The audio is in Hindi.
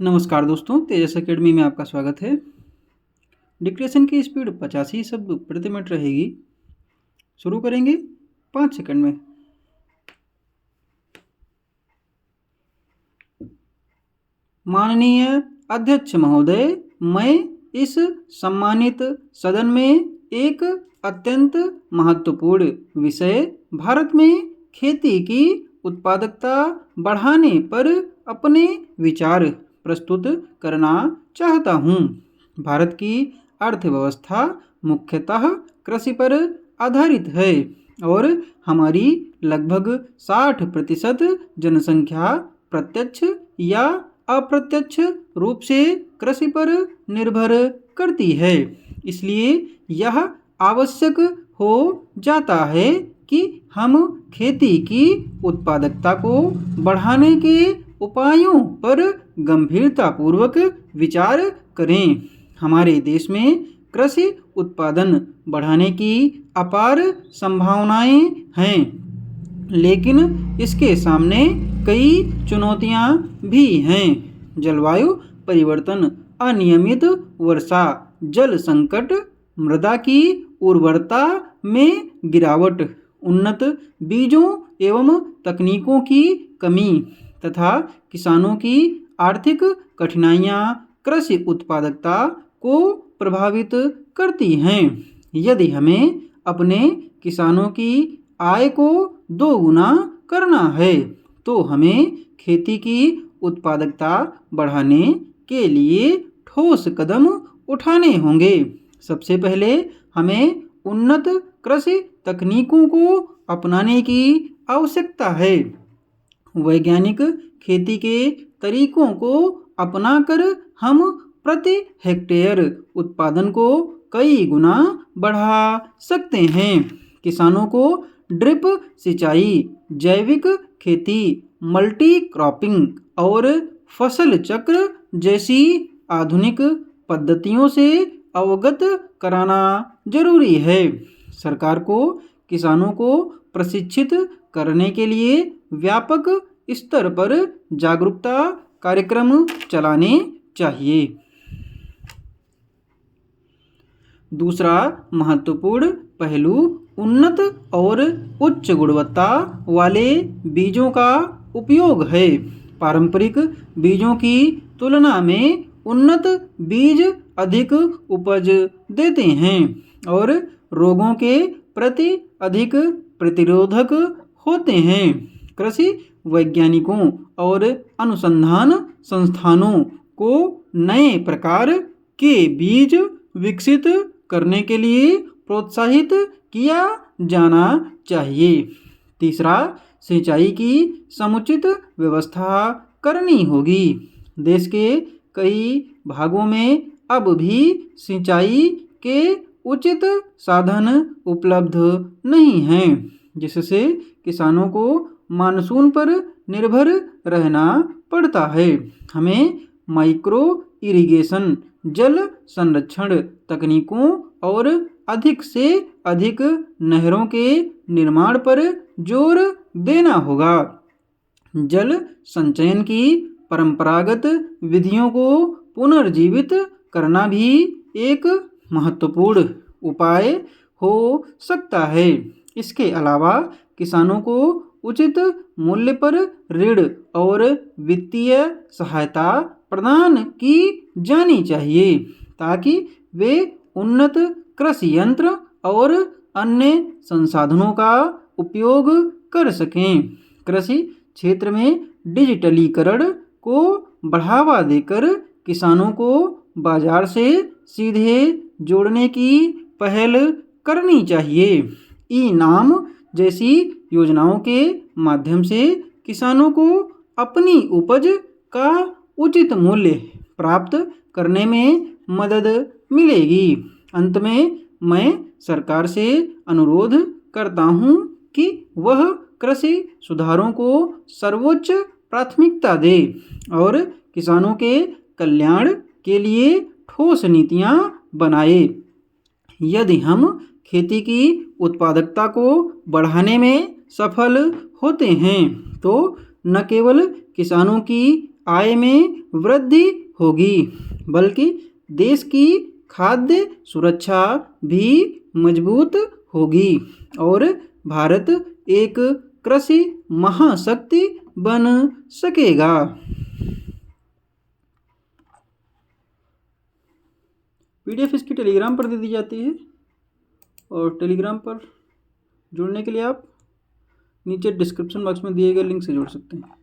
नमस्कार दोस्तों, तेजस एकेडमी में आपका स्वागत है। डिक्टेशन की स्पीड 85 शब्द प्रति मिनट रहेगी। शुरू करेंगे 5 सेकंड में। माननीय अध्यक्ष महोदय, मैं इस सम्मानित सदन में एक अत्यंत महत्वपूर्ण विषय भारत में खेती की उत्पादकता बढ़ाने पर अपने विचार प्रस्तुत करना चाहता हूँ। भारत की अर्थव्यवस्था मुख्यतः कृषि पर आधारित है और हमारी लगभग 60% जनसंख्या प्रत्यक्ष या अप्रत्यक्ष रूप से कृषि पर निर्भर करती है। इसलिए यह आवश्यक हो जाता है कि हम खेती की उत्पादकता को बढ़ाने के उपायों पर गंभीरतापूर्वक विचार करें। हमारे देश में कृषि उत्पादन बढ़ाने की अपार संभावनाएं हैं, लेकिन इसके सामने कई चुनौतियां भी हैं। जलवायु परिवर्तन, अनियमित वर्षा, जल संकट, मृदा की उर्वरता में गिरावट, उन्नत बीजों एवं तकनीकों की कमी तथा किसानों की आर्थिक कठिनाइयां कृषि उत्पादकता को प्रभावित करती हैं। यदि हमें अपने किसानों की आय को दोगुना करना है तो हमें खेती की उत्पादकता बढ़ाने के लिए ठोस कदम उठाने होंगे। सबसे पहले हमें उन्नत कृषि तकनीकों को अपनाने की आवश्यकता है। वैज्ञानिक खेती के तरीकों को अपनाकर हम प्रति हेक्टेयर उत्पादन को कई गुना बढ़ा सकते हैं। किसानों को ड्रिप सिंचाई, जैविक खेती, मल्टी क्रॉपिंग और फसल चक्र जैसी आधुनिक पद्धतियों से अवगत कराना जरूरी है। सरकार को किसानों को प्रशिक्षित करने के लिए व्यापक स्तर पर जागरूकता कार्यक्रम चलाने चाहिए। दूसरा महत्वपूर्ण पहलू उन्नत और उच्च गुणवत्ता वाले बीजों का उपयोग है। पारंपरिक बीजों की तुलना में उन्नत बीज अधिक उपज देते हैं और रोगों के प्रति अधिक प्रतिरोधक होते हैं। कृषि वैज्ञानिकों और अनुसंधान संस्थानों को नए प्रकार के बीज विकसित करने के लिए प्रोत्साहित किया जाना चाहिए। तीसरा, सिंचाई की समुचित व्यवस्था करनी होगी। देश के कई भागों में अब भी सिंचाई के उचित साधन उपलब्ध नहीं हैं, जिससे किसानों को मानसून पर निर्भर रहना पड़ता है। हमें माइक्रो इरिगेशन, जल संरक्षण तकनीकों और अधिक से अधिक नहरों के निर्माण पर जोर देना होगा। जल संचयन की परंपरागत विधियों को पुनर्जीवित करना भी एक महत्वपूर्ण उपाय हो सकता है। इसके अलावा किसानों को उचित मूल्य पर ऋण और वित्तीय सहायता प्रदान की जानी चाहिए ताकि वे उन्नत कृषि यंत्र और अन्य संसाधनों का उपयोग कर सकें। कृषि क्षेत्र में डिजिटलीकरण को बढ़ावा देकर किसानों को बाजार से सीधे जोड़ने की पहल करनी चाहिए। ई नाम जैसी योजनाओं के माध्यम से किसानों को अपनी उपज का उचित मूल्य प्राप्त करने में मदद मिलेगी। अंत में मैं सरकार से अनुरोध करता हूं कि वह कृषि सुधारों को सर्वोच्च प्राथमिकता दे और किसानों के कल्याण के लिए ठोस नीतियां बनाए। यदि हम खेती की उत्पादकता को बढ़ाने में सफल होते हैं तो न केवल किसानों की आय में वृद्धि होगी, बल्कि देश की खाद्य सुरक्षा भी मजबूत होगी और भारत एक कृषि महाशक्ति बन सकेगा। पीडीएफ इसकी टेलीग्राम पर दे दी जाती है और टेलीग्राम पर जुड़ने के लिए आप नीचे डिस्क्रिप्शन बॉक्स में दिए गए लिंक से जुड़ सकते हैं।